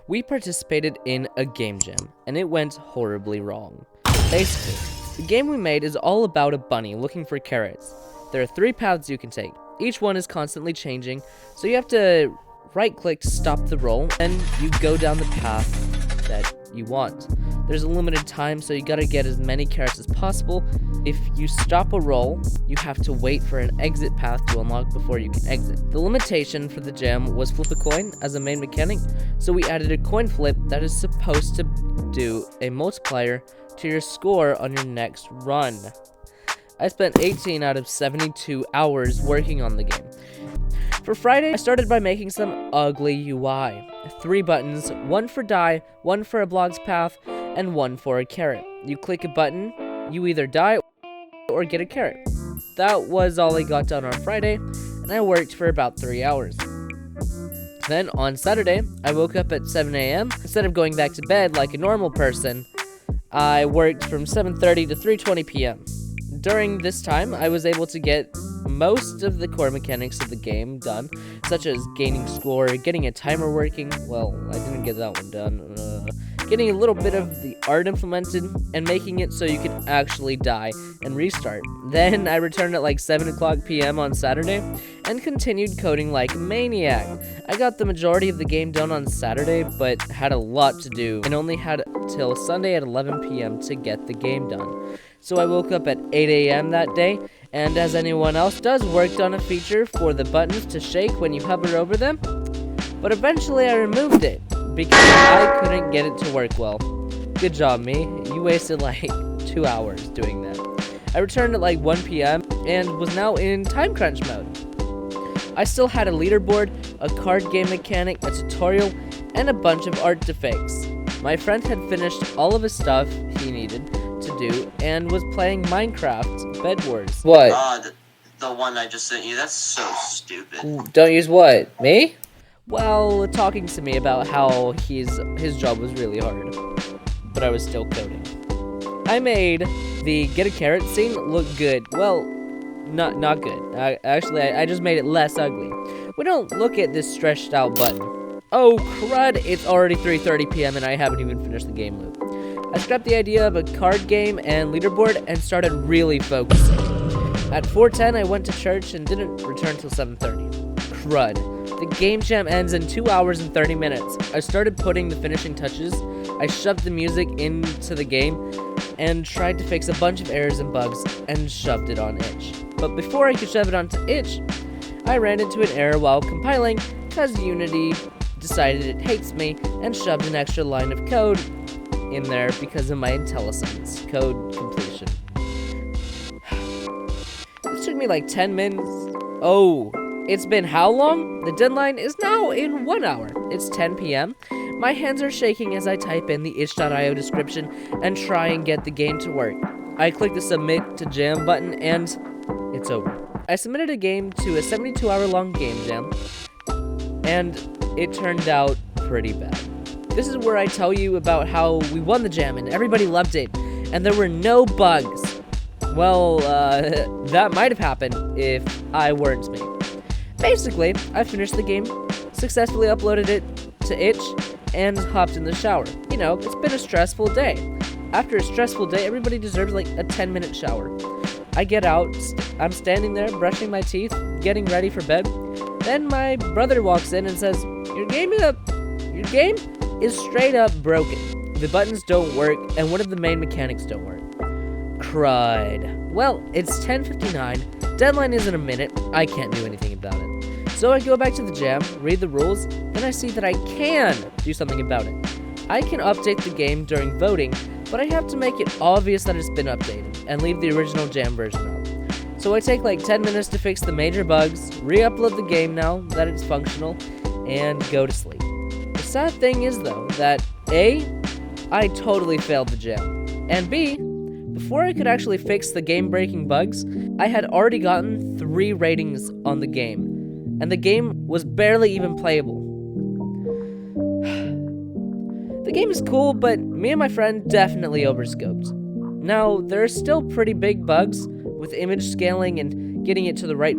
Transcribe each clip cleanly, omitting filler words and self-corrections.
We participated in a game jam, and it went horribly wrong. Basically, the game we made is all about a bunny looking for carrots. There are 3 paths you can take. Each one is constantly changing, so you have to right-click to stop the roll, and you go down the path that you want. There's a limited time, so you gotta get as many carrots as possible. If you stop a roll, you have to wait for an exit path to unlock before you can exit. The limitation for the jam was flip a coin as a main mechanic, so we added a coin flip that is supposed to do a multiplier to your score on your next run. I spent 18 out of 72 hours working on the game. For Friday, I started by making some ugly UI. 3 buttons, 1 for die, 1 for a blog's path, and 1 for a carrot. You click a button, you either die or get a carrot. That was all I got done on Friday, and I worked for about 3 hours. Then on Saturday, I woke up at 7 a.m. Instead of going back to bed like a normal person, I worked from 7:30 to 3:20 p.m. During this time, I was able to get most of the core mechanics of the game done, such as gaining score, getting a timer working. Well, I didn't get that one done. Getting a little bit of the art implemented, and making it so you can actually die and restart. Then I returned at like 7 o'clock p.m. on Saturday, and continued coding like a maniac. I got the majority of the game done on Saturday, but had a lot to do, and only had till Sunday at 11 p.m. to get the game done. So I woke up at 8 a.m. that day, and as anyone else does, worked on a feature for the buttons to shake when you hover over them. But eventually I removed it, because I couldn't get it to work well. Good job, me. You wasted like 2 hours doing that. I returned at like 1 p.m. and was now in time crunch mode. I still had a leaderboard, a card game mechanic, a tutorial, and a bunch of art to fix. My friend had finished all of his stuff he needed to do and was playing Minecraft Bed Wars. What? The one I just sent you, that's so stupid. Don't use what? Me? Well, talking to me about how his job was really hard, but I was still coding. I made the get a carrot scene look good. Well, not good. I just made it less ugly. We don't look at this stretched out button. Oh crud, it's already 3:30 p.m. and I haven't even finished the game loop. I scrapped the idea of a card game and leaderboard and started really focusing. At 4:10, I went to church and didn't return till 7:30. Crud. The game jam ends in 2 hours and 30 minutes. I started putting the finishing touches. I shoved the music into the game and tried to fix a bunch of errors and bugs and shoved it on itch. But before I could shove it onto itch, I ran into an error while compiling because Unity decided it hates me and shoved an extra line of code in there because of my IntelliSense code completion. This took me like 10 minutes. Oh, it's been how long? The deadline is now in 1 hour. It's 10 p.m. My hands are shaking as I type in the itch.io description and try and get the game to work. I click the submit to jam button and it's over. I submitted a game to a 72-hour long game jam and it turned out pretty bad. This is where I tell you about how we won the jam and everybody loved it and there were no bugs. Well, that might have happened if I weren't me. Basically, I finished the game, successfully uploaded it to itch, and hopped in the shower. You know, it's been a stressful day. After a stressful day, everybody deserves like a 10-minute shower. I get out, I'm standing there brushing my teeth, getting ready for bed. Then my brother walks in and says, Your game is straight up broken. The buttons don't work, and one of the main mechanics don't work. Crud. Well, it's 10:59, deadline is in a minute, I can't do anything about it. So I go back to the jam, read the rules, then I see that I can do something about it. I can update the game during voting, but I have to make it obvious that it's been updated, and leave the original jam version up. So I take like 10 minutes to fix the major bugs, re-upload the game now that it's functional, and go to sleep. The sad thing is though, that A, I totally failed the jam, and B, before I could actually fix the game-breaking bugs, I had already gotten 3 ratings on the game, and the game was barely even playable. The game is cool, but me and my friend definitely overscoped. Now, there are still pretty big bugs with image scaling and getting it to the right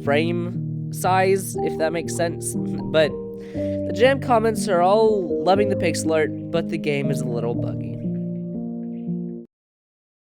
frame size, if that makes sense, but The jam comments are all loving the pixel art, but the game is a little buggy.